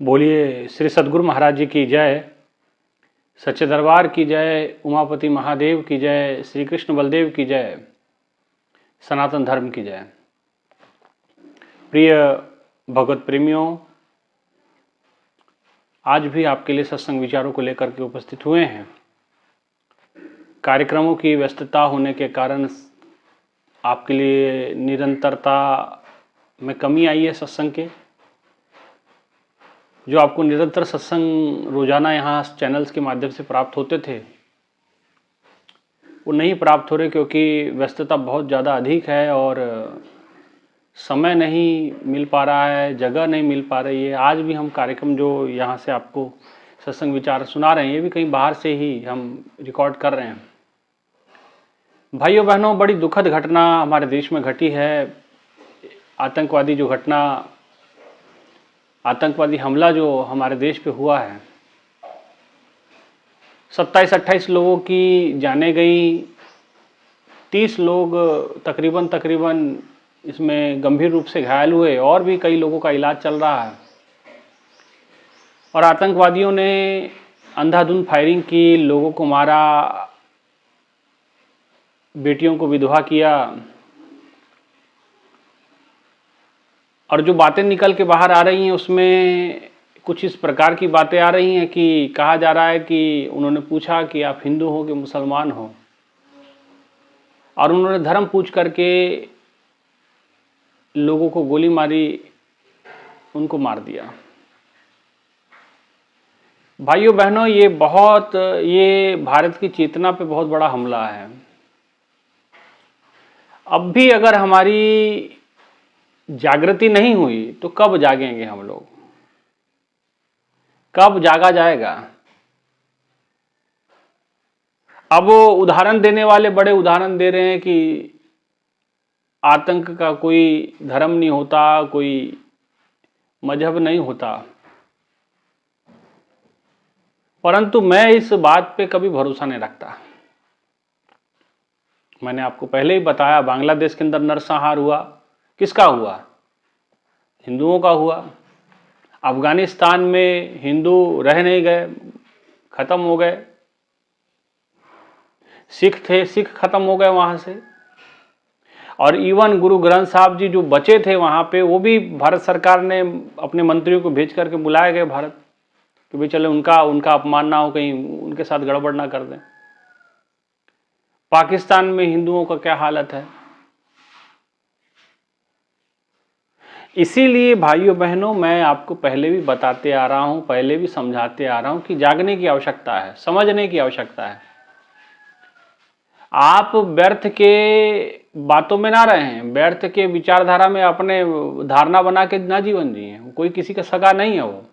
बोलिए श्री सद्गुरु महाराज जी की जय, सच्चे दरबार की जय, उमापति महादेव की जय, श्री कृष्ण बलदेव की जय, सनातन धर्म की जय। प्रिय भगवत प्रेमियों, आज भी आपके लिए सत्संग विचारों को लेकर के उपस्थित हुए हैं। कार्यक्रमों की व्यस्तता होने के कारण आपके लिए निरंतरता में कमी आई है सत्संग के। जो आपको निरंतर सत्संग रोजाना यहाँ चैनल्स के माध्यम से प्राप्त होते थे, वो नहीं प्राप्त हो रहे क्योंकि व्यस्तता बहुत ज़्यादा अधिक है और समय नहीं मिल पा रहा है, जगह नहीं मिल पा रही है। आज भी हम कार्यक्रम जो यहाँ से आपको सत्संग विचार सुना रहे हैं, ये भी कहीं बाहर से ही हम रिकॉर्ड कर रहे हैं। भाइयों बहनों, बड़ी दुखद घटना हमारे देश में घटी है। आतंकवादी हमला जो हमारे देश पे हुआ है, 27-28 लोगों की जानें गई, 30 लोग तकरीबन इसमें गंभीर रूप से घायल हुए और भी कई लोगों का इलाज चल रहा है। और आतंकवादियों ने अंधाधुंध फायरिंग की, लोगों को मारा, बेटियों को विधवा किया। और जो बातें निकल के बाहर आ रही हैं उसमें कुछ इस प्रकार की बातें आ रही हैं कि कहा जा रहा है कि उन्होंने पूछा कि आप हिंदू हो कि मुसलमान हो, और उन्होंने धर्म पूछ करके लोगों को गोली मारी, उनको मार दिया। भाइयों बहनों, ये भारत की चेतना पे बहुत बड़ा हमला है। अब भी अगर हमारी जागृति नहीं हुई तो कब जागेंगे हम लोग? कब जागा जाएगा? अब वो उदाहरण देने वाले बड़े उदाहरण दे रहे हैं कि आतंक का कोई धर्म नहीं होता, कोई मजहब नहीं होता, परंतु मैं इस बात पे कभी भरोसा नहीं रखता। मैंने आपको पहले ही बताया, बांग्लादेश के अंदर नरसंहार हुआ, किसका हुआ? हिंदुओं का हुआ। अफगानिस्तान में हिंदू रह नहीं गए, खत्म हो गए। सिख थे, सिख खत्म हो गए वहां से। और इवन गुरु ग्रंथ साहब जी जो बचे थे वहां पे, वो भी भारत सरकार ने अपने मंत्रियों को भेज करके बुलाए गए भारत कि भाई चले उनका अपमान ना हो, कहीं उनके साथ गड़बड़ ना कर दें। पाकिस्तान में हिंदुओं का क्या हालत है। इसीलिए भाइयों बहनों, मैं आपको पहले भी बताते आ रहा हूं, पहले भी समझाते आ रहा हूं कि जागने की आवश्यकता है, समझने की आवश्यकता है। आप व्यर्थ के बातों में ना रहें, व्यर्थ के विचारधारा में अपने धारणा बना के ना जीवन जिए। कोई किसी का सगा नहीं है वो।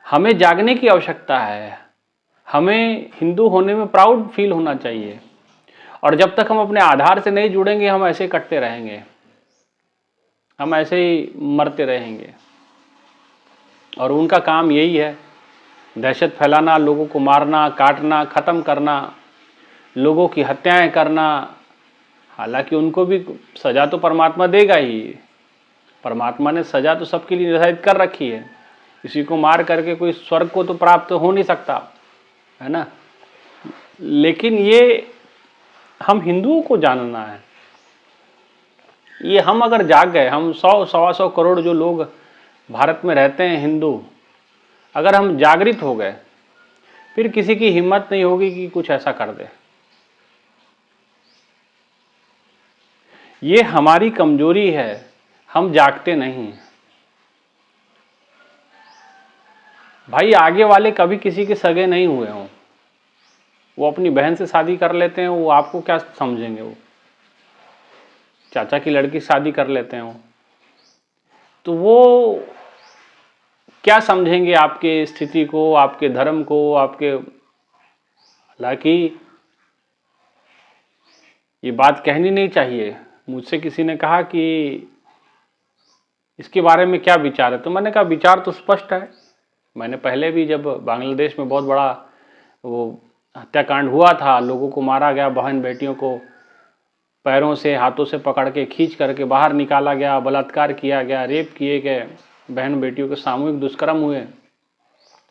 हमें जागने की आवश्यकता है। हमें हिंदू होने में प्राउड फील होना चाहिए। और जब तक हम अपने आधार से नहीं जुड़ेंगे, हम ऐसे कटते रहेंगे, हम ऐसे ही मरते रहेंगे। और उनका काम यही है, दहशत फैलाना, लोगों को मारना, काटना, ख़त्म करना, लोगों की हत्याएं करना। हालांकि उनको भी सज़ा तो परमात्मा देगा ही। परमात्मा ने सज़ा तो सबके लिए निर्धारित कर रखी है। किसी को मार करके कोई स्वर्ग को तो प्राप्त हो नहीं सकता, है ना। लेकिन ये हम हिंदुओं को जानना है। ये हम अगर जाग गए, हम 100-125 करोड़ जो लोग भारत में रहते हैं हिंदू, अगर हम जागृत हो गए, फिर किसी की हिम्मत नहीं होगी कि कुछ ऐसा कर दे। ये हमारी कमजोरी है, हम जागते नहीं। भाई आगे वाले कभी किसी के सगे नहीं हुए हों, वो अपनी बहन से शादी कर लेते हैं, वो आपको क्या समझेंगे? वो चाचा की लड़की शादी कर लेते हैं वो, तो वो क्या समझेंगे आपके स्थिति को, आपके धर्म को, आपके। हालांकि ये बात कहनी नहीं चाहिए। मुझसे किसी ने कहा कि इसके बारे में क्या विचार है, तो मैंने कहा विचार तो स्पष्ट है। मैंने पहले भी, जब बांग्लादेश में बहुत बड़ा वो हत्याकांड हुआ था, लोगों को मारा गया, बहन बेटियों को पैरों से हाथों से पकड़ के खींच करके बाहर निकाला गया, बलात्कार किया गया, रेप किए गए, बहन बेटियों के सामूहिक दुष्कर्म हुए,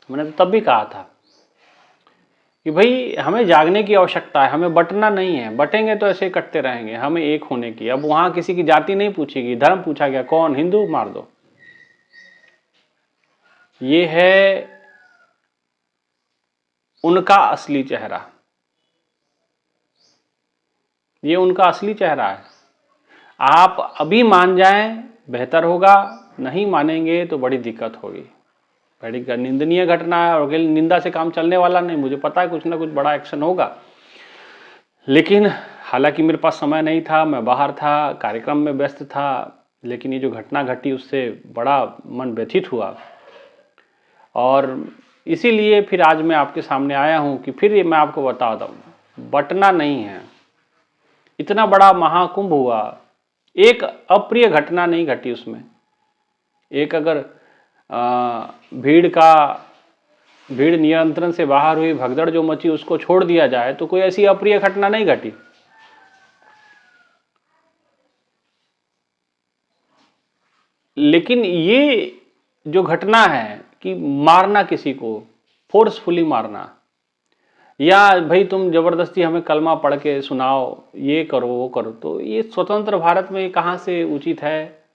मैंने तो तब भी कहा था कि भाई हमें जागने की आवश्यकता है, हमें बंटना नहीं है, बटेंगे तो ऐसे ही कटते रहेंगे, हमें एक होने की। अब वहां किसी की जाति नहीं पूछेगी, धर्म पूछा गया, कौन हिंदू, मार दो। ये है उनका असली चेहरा, ये उनका असली चेहरा है। आप अभी मान जाएं बेहतर होगा, नहीं मानेंगे तो बड़ी दिक्कत होगी, बड़ी निंदनीय घटना है। और निंदा से काम चलने वाला नहीं, मुझे पता है कुछ ना कुछ बड़ा एक्शन होगा, लेकिन हालांकि मेरे पास समय नहीं था, मैं बाहर था, कार्यक्रम में व्यस्त था, लेकिन ये जो घटना घटी उससे बड़ा मन व्यथित हुआ। और इसीलिए फिर आज मैं आपके सामने आया हूँ कि फिर मैं आपको बता दूँ, बटना नहीं है। इतना बड़ा महाकुंभ हुआ, एक अप्रिय घटना नहीं घटी उसमें। एक अगर भीड़ नियंत्रण से बाहर हुई, भगदड़ जो मची उसको छोड़ दिया जाए तो कोई ऐसी अप्रिय घटना नहीं घटी। लेकिन ये जो घटना है कि मारना, किसी को फोर्सफुली मारना, या भाई तुम जबरदस्ती हमें कलमा पढ़ के सुनाओ, ये करो वो करो, तो ये स्वतंत्र भारत में कहाँ से उचित है।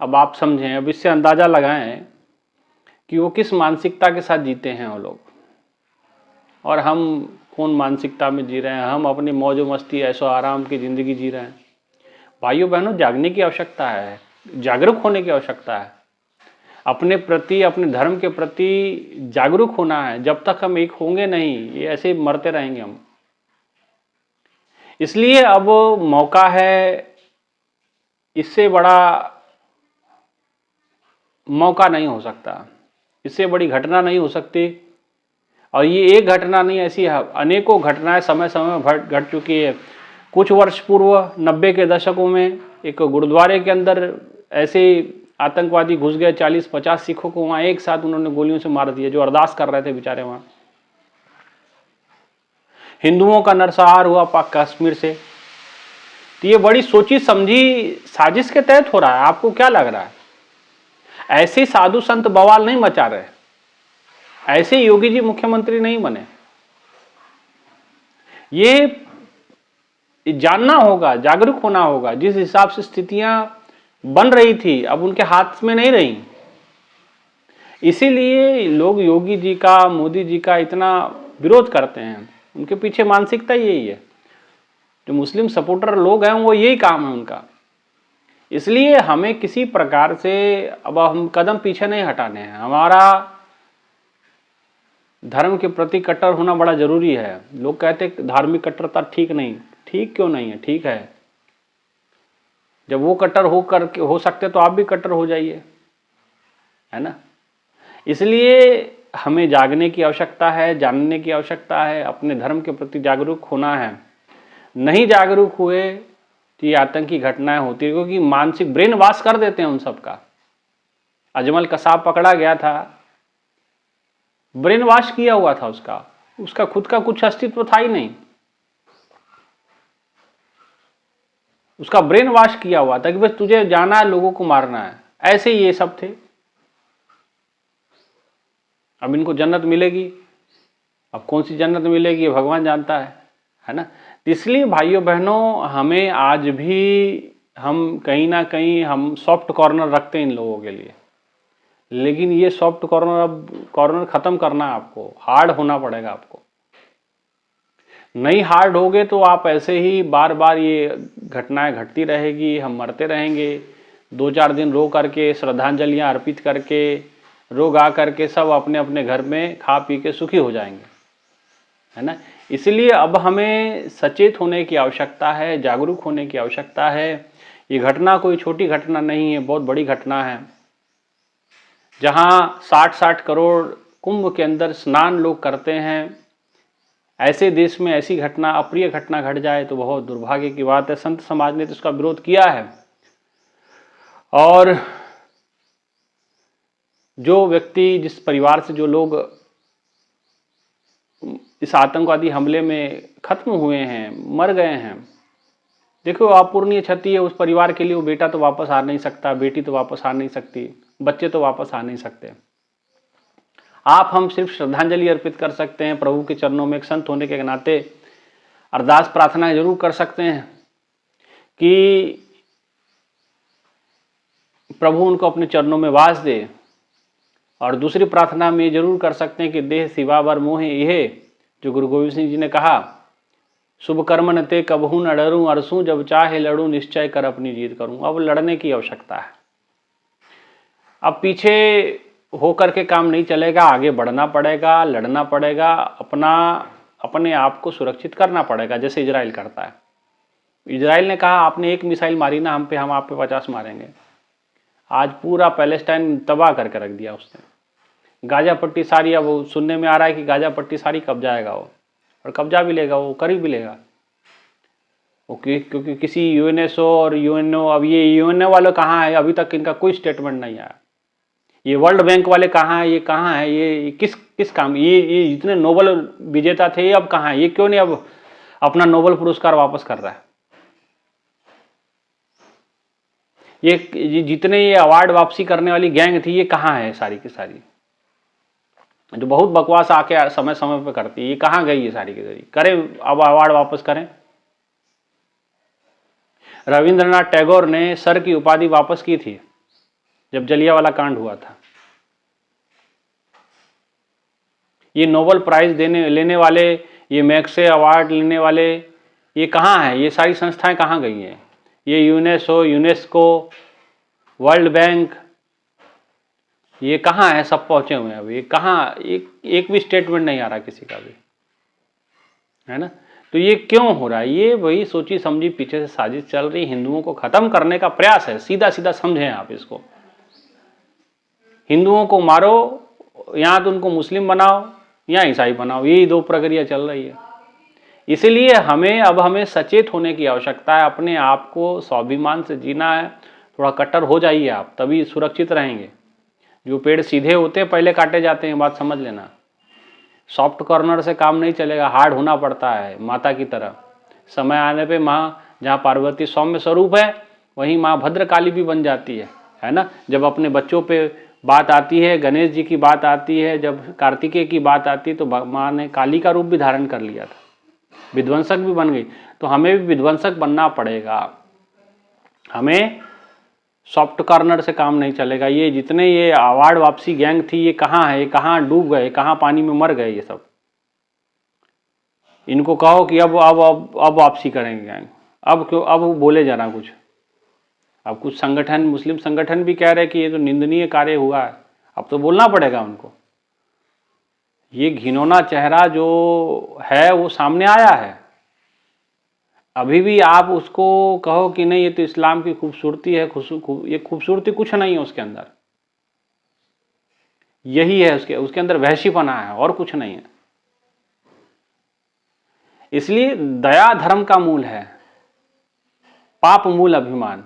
अब आप समझें, अब इससे अंदाजा लगाएं कि वो किस मानसिकता के साथ जीते हैं वो लोग, और हम कौन मानसिकता में जी रहे हैं। हम अपनी मौज मस्ती ऐशो आराम की ज़िंदगी जी रहे हैं। भाइयों बहनों, जागने की आवश्यकता है, जागरूक होने की आवश्यकता है, अपने प्रति, अपने धर्म के प्रति जागरूक होना है। जब तक हम एक होंगे नहीं, ये ऐसे मरते रहेंगे हम। इसलिए अब मौका है, इससे बड़ा मौका नहीं हो सकता, इससे बड़ी घटना नहीं हो सकती। और ये एक घटना नहीं, ऐसी अनेकों घटनाएं समय समय में घट चुकी है। कुछ वर्ष पूर्व 90 के दशकों में एक गुरुद्वारे के अंदर ऐसे आतंकवादी घुस गए, 40-50 सिखों को वहां एक साथ उन्होंने गोलियों से मार दिया, जो अरदास कर रहे थे बेचारे वहां। हिंदुओं का नरसंहार हुआ पाक कश्मीर से। तो ये बड़ी सोची समझी साजिश के तहत हो रहा है। आपको क्या लग रहा है? ऐसे साधु संत बवाल नहीं मचा रहे, ऐसे योगी जी मुख्यमंत्री नहीं बने। ये जानना होगा, जागरूक होना होगा। जिस हिसाब से स्थितियां बन रही थी, अब उनके हाथ में नहीं रही। इसीलिए लोग योगी जी का, मोदी जी का इतना विरोध करते हैं। उनके पीछे मानसिकता यही है। जो मुस्लिम सपोर्टर लोग हैं, वो यही काम है उनका। इसलिए हमें किसी प्रकार से अब हम कदम पीछे नहीं हटाने हैं। हमारा धर्म के प्रति कट्टर होना बड़ा जरूरी है। लोग कहते हैं धार्मिक कट्टरता ठीक नहीं। ठीक क्यों नहीं है? ठीक है। जब वो कट्टर हो सकते तो आप भी कट्टर हो जाइए, है ना। इसलिए हमें जागने की आवश्यकता है, जानने की आवश्यकता है, अपने धर्म के प्रति जागरूक होना है। नहीं जागरूक हुए तो ये आतंकी घटनाएं होती है, क्योंकि मानसिक ब्रेन वॉश कर देते हैं उन सबका। अजमल कसाब पकड़ा गया था, ब्रेन वॉश किया हुआ था उसका खुद का कुछ अस्तित्व था ही नहीं। उसका ब्रेन वॉश किया हुआ था कि बस तुझे जाना है, लोगों को मारना है। ऐसे ही ये सब थे। अब इनको जन्नत मिलेगी, अब कौन सी जन्नत मिलेगी ये भगवान जानता है ना। इसलिए भाइयों बहनों, हमें आज भी हम कहीं ना कहीं हम सॉफ्ट कॉर्नर रखते हैं इन लोगों के लिए, लेकिन ये सॉफ्ट कॉर्नर अब कॉर्नर खत्म करना है आपको, हार्ड होना पड़ेगा आपको। नहीं हार्ड होगे तो आप ऐसे ही बार बार ये घटनाएं घटती रहेगी, हम मरते रहेंगे। 2-4 दिन रो करके, श्रद्धांजलियां अर्पित करके, रोग आ करके सब अपने अपने घर में खा पी के सुखी हो जाएंगे, है ना। इसलिए अब हमें सचेत होने की आवश्यकता है, जागरूक होने की आवश्यकता है। ये घटना कोई छोटी घटना नहीं है, बहुत बड़ी घटना है। जहां 60-60 करोड़ कुंभ के अंदर स्नान लोग करते हैं, ऐसे देश में ऐसी घटना, अप्रिय घटना घट जाए तो बहुत दुर्भाग्य की बात है। संत समाज ने तो इसका विरोध किया है। और जो व्यक्ति, जिस परिवार से जो लोग इस आतंकवादी हमले में खत्म हुए हैं, मर गए हैं, देखो अपूर्णीय क्षति है उस परिवार के लिए। वो बेटा तो वापस आ नहीं सकता, बेटी तो वापस आ नहीं सकती, बच्चे तो वापस आ नहीं सकते। आप हम सिर्फ श्रद्धांजलि अर्पित कर सकते हैं प्रभु के चरणों में, एक संत होने के नाते अरदास प्रार्थना जरूर कर सकते हैं कि प्रभु उनको अपने चरणों में वास दे। और दूसरी प्रार्थना में ये जरूर कर सकते हैं कि देह सिवा बर मोह यह, जो गुरु गोविंद सिंह जी ने कहा, शुभ कर्म न ते कबहू न डरूं, अरसूं जब चाहे लड़ूं, निश्चय कर अपनी जीत करूं। अब लड़ने की आवश्यकता है। अब पीछे होकर के काम नहीं चलेगा, आगे बढ़ना पड़ेगा, लड़ना पड़ेगा, अपने आप को सुरक्षित करना पड़ेगा, जैसे इजराइल करता है। इजराइल ने कहा आपने एक मिसाइल मारी ना हम पे, हम आप पे 50 मारेंगे। आज पूरा पैलेस्टाइन तबाह करके रख दिया उसने। गाजा पट्टी सारी, अब सुनने में आ रहा है कि गाजा पट्टी सारी कब्जाएगा वो, और कब्जा भी लेगा वो, कर भी लेगा वो, क्योंकि किसी यूएनएसओ और यूएनओ, अब ये यूएनओ वाले कहाँ है, अभी तक इनका कोई स्टेटमेंट नहीं आया। ये वर्ल्ड बैंक वाले कहाँ है, ये कहाँ है, ये किस काम, ये जितने नोबेल विजेता थे ये अब कहाँ है, ये क्यों नहीं अब अपना नोबेल पुरस्कार वापस कर रहा है। ये जितने ये अवार्ड वापसी करने वाली गैंग थी ये कहाँ है सारी की सारी, जो बहुत बकवास आके समय समय पे करती है, ये कहाँ गई है सारी की सारी। करें अब अवार्ड वापस करें। रविंद्रनाथ टैगोर ने सर की उपाधि वापस की थी जब जलियांवाला कांड हुआ था। ये नोबेल प्राइज लेने वाले, ये मैक्से अवार्ड लेने वाले, ये कहाँ हैं, ये सारी संस्थाएं कहाँ गई हैं। ये यूनेस्को, यूनेस्को, वर्ल्ड बैंक, ये कहाँ है, सब पहुंचे हुए हैं अभी कहाँ, एक भी स्टेटमेंट नहीं आ रहा किसी का भी, है ना। तो ये क्यों हो रहा है, ये वही सोची समझी पीछे से साजिश चल रही, हिंदुओं को खत्म करने का प्रयास है। सीधा सीधा समझें आप इसको, हिंदुओं को मारो, या तो उनको मुस्लिम बनाओ या ईसाई बनाओ, यही दो प्रक्रिया चल रही है। इसीलिए हमें सचेत होने की आवश्यकता है, अपने आप को स्वाभिमान से जीना है। थोड़ा कट्टर हो जाइए आप, तभी सुरक्षित रहेंगे। जो पेड़ सीधे होते हैं पहले काटे जाते हैं, बात समझ लेना। सॉफ्ट कॉर्नर से काम नहीं चलेगा, हार्ड होना पड़ता है माता की तरह। समय आने पे माँ, जहाँ पार्वती सौम्य स्वरूप है वहीं माँ भद्रकाली भी बन जाती है ना। जब अपने बच्चों पे बात आती है, गणेश जी की बात आती है, जब कार्तिकेय की बात आती है, तो माँ ने काली का रूप भी धारण कर लिया था, विध्वंसक भी बन गई। तो हमें भी विध्वंसक बनना पड़ेगा। हमें सॉफ्ट कॉर्नर से काम नहीं चलेगा। ये जितने ये अवार्ड वापसी गैंग थी ये कहाँ है, कहाँ डूब गए, कहाँ पानी में मर गए ये सब। इनको कहो कि अब वापसी करेंगे गैंग, अब क्यों, अब बोले जरा कुछ। अब कुछ संगठन, मुस्लिम संगठन भी कह रहे कि ये तो निंदनीय कार्य हुआ है, अब तो बोलना पड़ेगा उनको। ये घिनौना चेहरा जो है वो सामने आया है। अभी भी आप उसको कहो कि नहीं ये तो इस्लाम की खूबसूरती है, ये खूबसूरती कुछ नहीं है उसके अंदर, यही है उसके अंदर वहशीपना है और कुछ नहीं है। इसलिए दया धर्म का मूल है, पाप मूल अभिमान।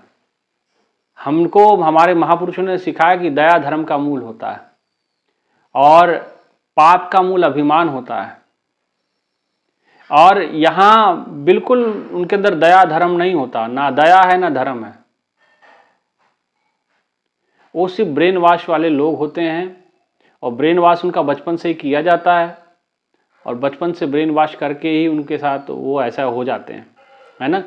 हमको हमारे महापुरुषों ने सिखाया कि दया धर्म का मूल होता है और पाप का मूल अभिमान होता है। और यहाँ बिल्कुल उनके अंदर दया धर्म नहीं होता, ना दया है ना धर्म है। वो सिर्फ ब्रेन वॉश वाले लोग होते हैं, और ब्रेन वॉश उनका बचपन से ही किया जाता है, और बचपन से ब्रेन वॉश करके ही उनके साथ वो ऐसा हो जाते हैं, है ना।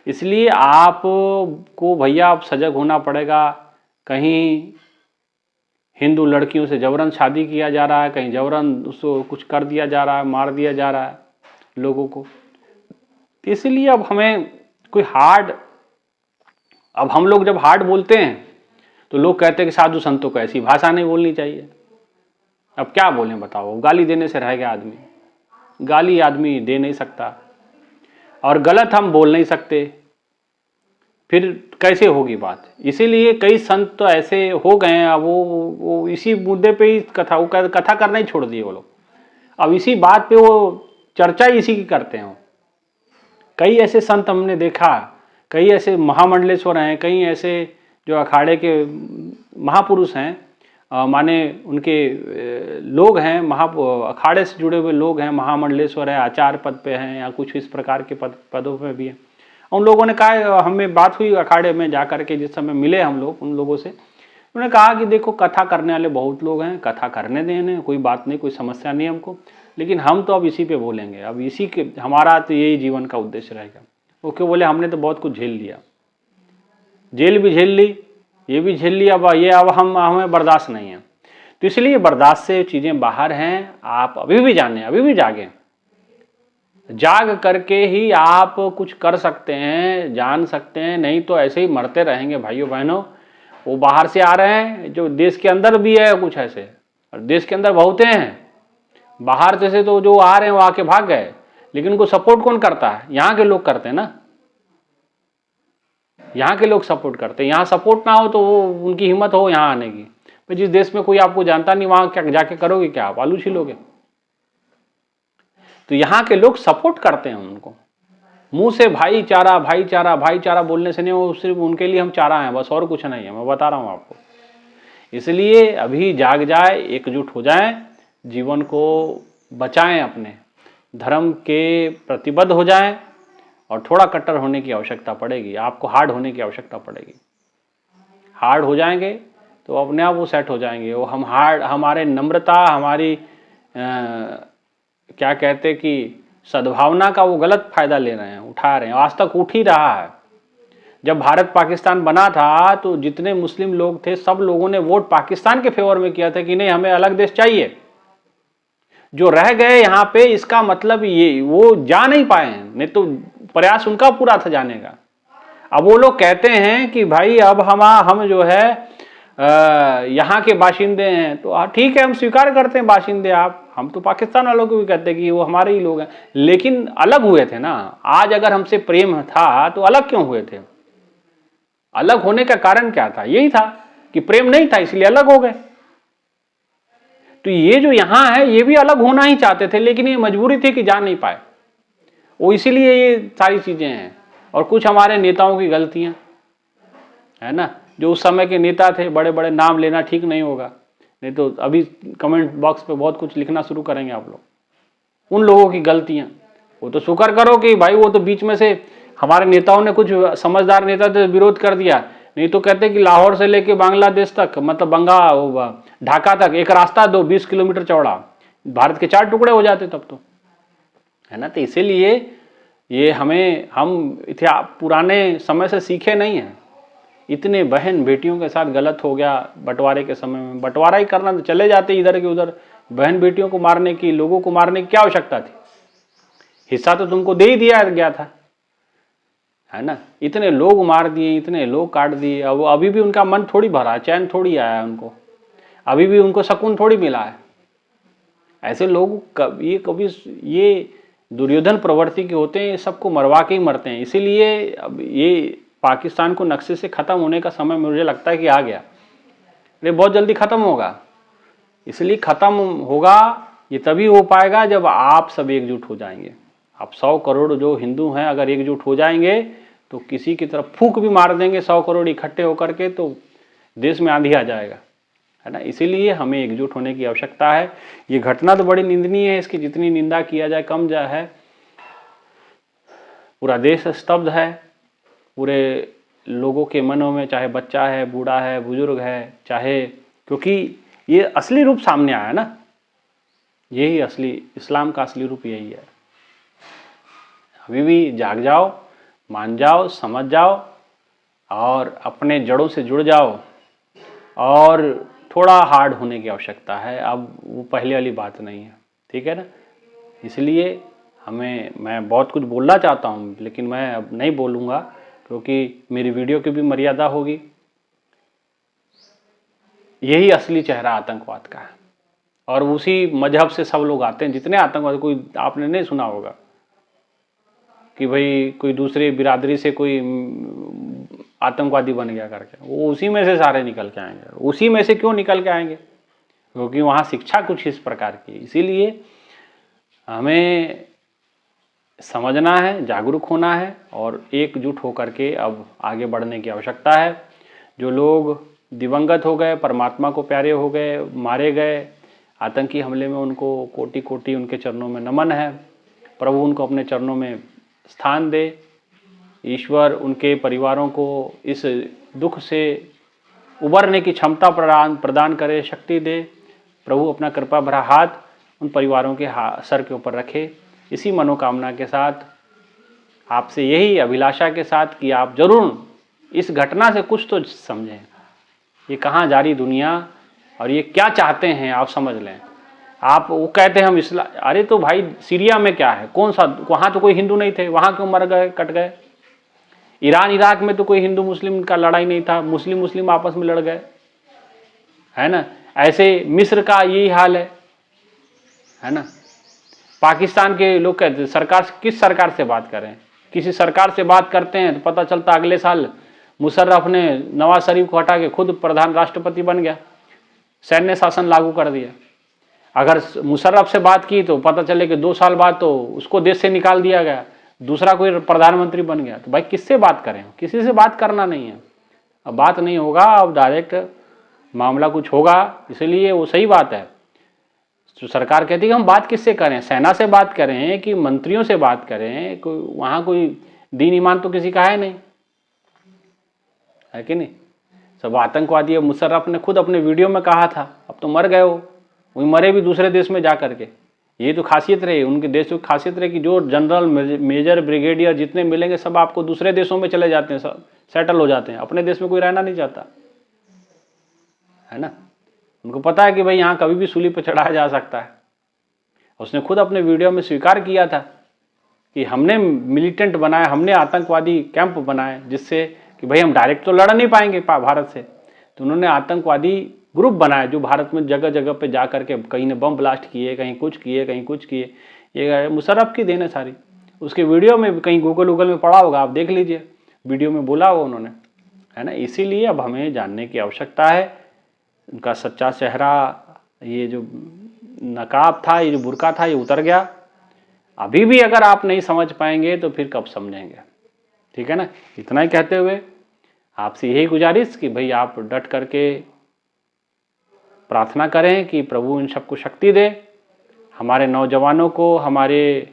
इसलिए आपको भैया अब सजग होना पड़ेगा। कहीं हिंदू लड़कियों से जबरन शादी किया जा रहा है, कहीं जबरन उसको कुछ कर दिया जा रहा है, मार दिया जा रहा है लोगों को। इसलिए अब हमें कोई हार्ड, अब हम लोग जब हार्ड बोलते हैं तो लोग कहते हैं कि साधु संतों को ऐसी भाषा नहीं बोलनी चाहिए। अब क्या बोलें बताओ, गाली देने से रह गया आदमी, गाली आदमी दे नहीं सकता और गलत हम बोल नहीं सकते, फिर कैसे होगी बात। इसीलिए कई संत तो ऐसे हो गए हैं, वो इसी मुद्दे पे ही कथा करना ही छोड़ दिए वो लोग। अब इसी बात पे वो चर्चा इसी की करते हैं। कई ऐसे संत हमने देखा, कई ऐसे महामंडलेश्वर हैं, कई ऐसे जो अखाड़े के महापुरुष हैं, माने उनके लोग हैं, अखाड़े से जुड़े हुए लोग हैं, महामंडलेश्वर है, आचार्य पद पे हैं या कुछ इस प्रकार के पदों पे भी हैं। उन लोगों ने कहा, हमें बात हुई अखाड़े में जा कर के, जिस समय मिले हम लोग उन लोगों से, उन्होंने कहा कि देखो कथा करने वाले बहुत लोग हैं, कथा करने देने, कोई बात नहीं, कोई समस्या नहीं हमको, लेकिन हम तो अब इसी पे बोलेंगे, अब इसी के हमारा तो यही जीवन का उद्देश्य रहेगा। वो क्यों बोले, हमने तो बहुत कुछ झेल लिया, जेल भी झेल ली, ये भी झेल लिया, अब ये अब हमें बर्दाश्त नहीं है। तो इसलिए बर्दाश्त से चीज़ें बाहर हैं। आप अभी भी जाने, अभी भी जागें, जाग करके ही आप कुछ कर सकते हैं, जान सकते हैं, नहीं तो ऐसे ही मरते रहेंगे भाइयों बहनों। वो बाहर से आ रहे हैं, जो देश के अंदर भी है कुछ ऐसे, और देश के अंदर बहुते हैं, बाहर से तो जो आ रहे हैं वो आके भाग गए, लेकिन उनको सपोर्ट कौन करता है? यहाँ के लोग करते हैं ना, यहाँ के लोग सपोर्ट करते हैं। यहाँ सपोर्ट ना हो तो वो उनकी हिम्मत हो यहाँ आने की। तो जिस देश में कोई आपको जानता नहीं, वहां क्या जाके करोगे? क्या आप आलू छीलोगे? तो यहाँ के लोग सपोर्ट करते हैं उनको। मुंह से भाईचारा भाईचारा भाईचारा बोलने से नहीं, वो सिर्फ उनके लिए हम चारा हैं बस, और कुछ नहीं है, मैं बता रहा हूँ आपको। इसलिए अभी जाग जाए, एकजुट हो जाएं, जीवन को बचाएं, अपने धर्म के प्रतिबद्ध हो जाएं, और थोड़ा कट्टर होने की आवश्यकता पड़ेगी, आपको हार्ड होने की आवश्यकता पड़ेगी। हार्ड हो जाएंगे तो अपने आप वो सेट हो जाएंगे। वो हम हार्ड, हमारे नम्रता, हमारी क्या कहते कि सद्भावना का वो गलत फायदा ले रहे हैं, उठा रहे हैं, आज तक उठ ही रहा है। जब भारत पाकिस्तान बना था तो जितने मुस्लिम लोग थे सब लोगों ने वोट पाकिस्तान के फेवर में किया था कि नहीं हमें अलग देश चाहिए। जो रह गए यहाँ पे, इसका मतलब ये वो जा नहीं पाए हैं, नहीं तो प्रयास उनका पूरा था जाने का। अब वो लोग कहते हैं कि भाई अब हम जो है यहाँ के बाशिंदे हैं, तो ठीक है हम स्वीकार करते हैं बाशिंदे आप, हम तो पाकिस्तान वालों को भी कहते हैं कि वो हमारे ही लोग हैं, लेकिन अलग हुए थे ना। आज अगर हमसे प्रेम था तो अलग क्यों हुए थे? अलग होने का कारण क्या था? यही था कि प्रेम नहीं था, इसलिए अलग हो गए। तो ये जो यहां है ये भी अलग होना ही चाहते थे, लेकिन ये मजबूरी थी कि जा नहीं पाए वो, इसीलिए ये सारी चीजें हैं। और कुछ हमारे नेताओं की गलतियां है ना, जो उस समय के नेता थे, बड़े बड़े नाम लेना ठीक नहीं होगा, नहीं तो अभी कमेंट बॉक्स पे बहुत कुछ लिखना शुरू करेंगे आप लोग। उन लोगों की गलतियां, वो तो शुक्र करो कि भाई वो तो बीच में से हमारे नेताओं ने, कुछ समझदार नेता थे विरोध कर दिया, नहीं तो कहते कि लाहौर से लेके बांग्लादेश तक, मतलब ढाका तक एक रास्ता दो 20 किलोमीटर चौड़ा, भारत के 4 टुकड़े हो जाते तब तो, है ना। तो इसीलिए ये हम इतिहास पुराने समय से सीखे नहीं हैं। इतने बहन बेटियों के साथ गलत हो गया बंटवारे के समय में, बंटवारा ही करना, तो चले जाते इधर के उधर। बहन बेटियों को मारने की, लोगों को मारने की क्या आवश्यकता थी? हिस्सा तो तुमको दे ही दिया गया था, है ना। इतने लोग मार दिए, इतने लोग काट दिए, अब अभी भी उनका मन थोड़ी भरा, चैन थोड़ी आया उनको, अभी भी उनको सुकून थोड़ी मिला है। ऐसे लोग कभी ये दुर्योधन प्रवृत्ति के होते हैं, ये सबको मरवा के ही मरते हैं। इसीलिए अब ये पाकिस्तान को नक्शे से ख़त्म होने का समय मुझे लगता है कि आ गया, ये बहुत जल्दी ख़त्म होगा। इसलिए ख़त्म होगा ये तभी हो पाएगा जब आप सब एकजुट हो जाएंगे। आप 100 करोड़ जो हिंदू हैं अगर एकजुट हो जाएंगे तो किसी की तरफ फूंक भी मार देंगे 100 करोड़ इकट्ठे होकर के, तो देश में आंधी आ जाएगा, है ना। इसीलिए हमें एकजुट होने की आवश्यकता है। ये घटना तो बड़ी निंदनीय है, इसकी जितनी निंदा किया जाए कम जा है। पूरा देश स्तब्ध है, पूरे लोगों के मनों में, चाहे बच्चा है, बूढ़ा है, बुजुर्ग है, चाहे, क्योंकि ये असली रूप सामने आया ना, यही असली इस्लाम का असली रूप यही है। अभी भी जाग जाओ, मान जाओ, समझ जाओ और अपने जड़ों से जुड़ जाओ, और थोड़ा हार्ड होने की आवश्यकता है। अब वो पहले वाली बात नहीं है, ठीक है ना। इसलिए मैं बहुत कुछ बोलना चाहता हूँ, लेकिन मैं अब नहीं बोलूँगा क्योंकि मेरी वीडियो की भी मर्यादा होगी। यही असली चेहरा आतंकवाद का है, और उसी मजहब से सब लोग आते हैं। जितने आतंकवाद, कोई आपने नहीं सुना होगा कि भाई कोई दूसरे बिरादरी से कोई आतंकवादी बन गया करके, वो उसी में से सारे निकल के आएंगे। उसी में से क्यों निकल के आएंगे? क्योंकि वहाँ शिक्षा कुछ इस प्रकार की। इसीलिए हमें समझना है, जागरूक होना है, और एकजुट होकर के अब आगे बढ़ने की आवश्यकता है। जो लोग दिवंगत हो गए, परमात्मा को प्यारे हो गए, मारे गए आतंकी हमले में, उनको कोटि कोटि उनके चरणों में नमन है। प्रभु उनको अपने चरणों में स्थान दे। ईश्वर उनके परिवारों को इस दुख से उबरने की क्षमता प्रदान करे, शक्ति दे। प्रभु अपना कृपा भरा हाथ उन परिवारों के सर के ऊपर रखे। इसी मनोकामना के साथ, आपसे यही अभिलाषा के साथ कि आप जरूर इस घटना से कुछ तो समझें, ये कहाँ जा रही दुनिया और ये क्या चाहते हैं आप समझ लें। आप वो कहते हैं हम इस्लाम, अरे तो भाई सीरिया में क्या है, कौन सा, वहाँ तो कोई हिंदू नहीं थे, वहाँ क्यों मर गए, कट गए। ईरान इराक में तो कोई हिंदू मुस्लिम का लड़ाई नहीं था, मुस्लिम मुस्लिम आपस में लड़ गए, है ना। ऐसे मिस्र का यही हाल है ना। पाकिस्तान के लोग कहते हैं सरकार, किस सरकार से बात करें, किसी सरकार से बात करते हैं तो पता चलता अगले साल मुशर्रफ ने नवाज शरीफ को हटा के खुद प्रधान राष्ट्रपति बन गया, सैन्य शासन लागू कर दिया। अगर मुशर्रफ से बात की तो पता चले कि 2 साल बाद तो उसको देश से निकाल दिया गया, दूसरा कोई प्रधानमंत्री बन गया। तो भाई किससे बात करें, किसी से बात करना नहीं है। अब बात नहीं होगा, अब डायरेक्ट मामला कुछ होगा, इसलिए वो सही बात है। तो सरकार कहती है कि हम बात किससे करें, सेना से बात करें कि मंत्रियों से बात करें, कोई वहाँ कोई दीन ईमान तो किसी का है नहीं, है कि नहीं। सब आतंकवादी है। मुशर्रफ ने खुद अपने वीडियो में कहा था, अब तो मर गए हो, वही मरे भी दूसरे देश में जा करके। ये तो खासियत रही उनके देश की, खासियत रही कि जो जनरल मेजर ब्रिगेडियर जितने मिलेंगे सब आपको दूसरे देशों में चले जाते हैं, सब सेटल हो जाते हैं, अपने देश में कोई रहना नहीं चाहता, है ना। उनको पता है कि भाई यहाँ कभी भी सूली पर चढ़ाया जा सकता है। उसने खुद अपने वीडियो में स्वीकार किया था कि हमने मिलिटेंट बनाए, हमने आतंकवादी कैंप बनाए, जिससे कि भाई हम डायरेक्ट तो लड़ नहीं पाएंगे भारत से, तो उन्होंने आतंकवादी ग्रुप बनाए जो भारत में जगह जगह पे जा करके कहीं ने बम ब्लास्ट किए, कहीं कुछ किए, कहीं कुछ किए। ये मुशर्रफ की देन है सारी। उसके वीडियो में कहीं गूगल में पड़ा होगा, आप देख लीजिए, वीडियो में बोला हो उन्होंने, है ना। इसीलिए अब हमें जानने की आवश्यकता है उनका सच्चा चेहरा, ये जो नकाब था, ये जो बुर्का था, ये उतर गया। अभी भी अगर आप नहीं समझ पाएंगे तो फिर कब समझेंगे, ठीक है ना। इतना ही कहते हुए आपसे यही गुजारिश कि भाई आप डट करके प्रार्थना करें कि प्रभु इन सबको शक्ति दे, हमारे नौजवानों को, हमारे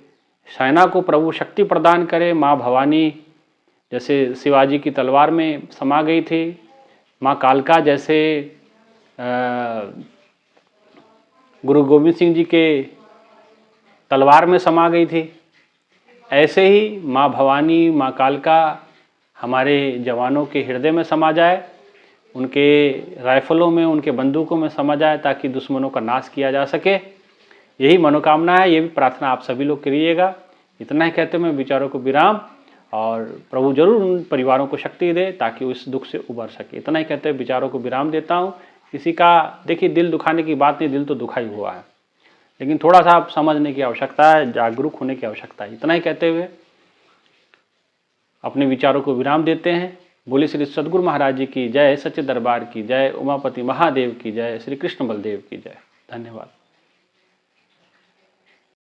सेना को प्रभु शक्ति प्रदान करे। माँ भवानी जैसे शिवाजी की तलवार में समा गई थी, माँ कालका जैसे गुरु गोविंद सिंह जी के तलवार में समा गई थी, ऐसे ही माँ भवानी, माँ कालका हमारे जवानों के हृदय में समा जाए, उनके राइफलों में, उनके बंदूकों में समा जाए, ताकि दुश्मनों का नाश किया जा सके। यही मनोकामना है, ये भी प्रार्थना आप सभी लोग करिएगा। इतना ही कहते मैं विचारों को विराम, और प्रभु जरूर उन परिवारों को शक्ति दे ताकि वो इस दुख से उबर सके। इतना ही कहते विचारों को विराम देता हूँ। किसी का देखिए दिल दुखाने की बात नहीं, दिल तो दुखा ही हुआ है, लेकिन थोड़ा सा आप समझने की आवश्यकता है, जागरूक होने की आवश्यकता है। इतना ही कहते हुए अपने विचारों को विराम देते हैं। बोले श्री सद्गुरु महाराज जी की जय, सच्चे दरबार की जय, उमापति महादेव की जय, श्री कृष्ण बलदेव की जय। धन्यवाद।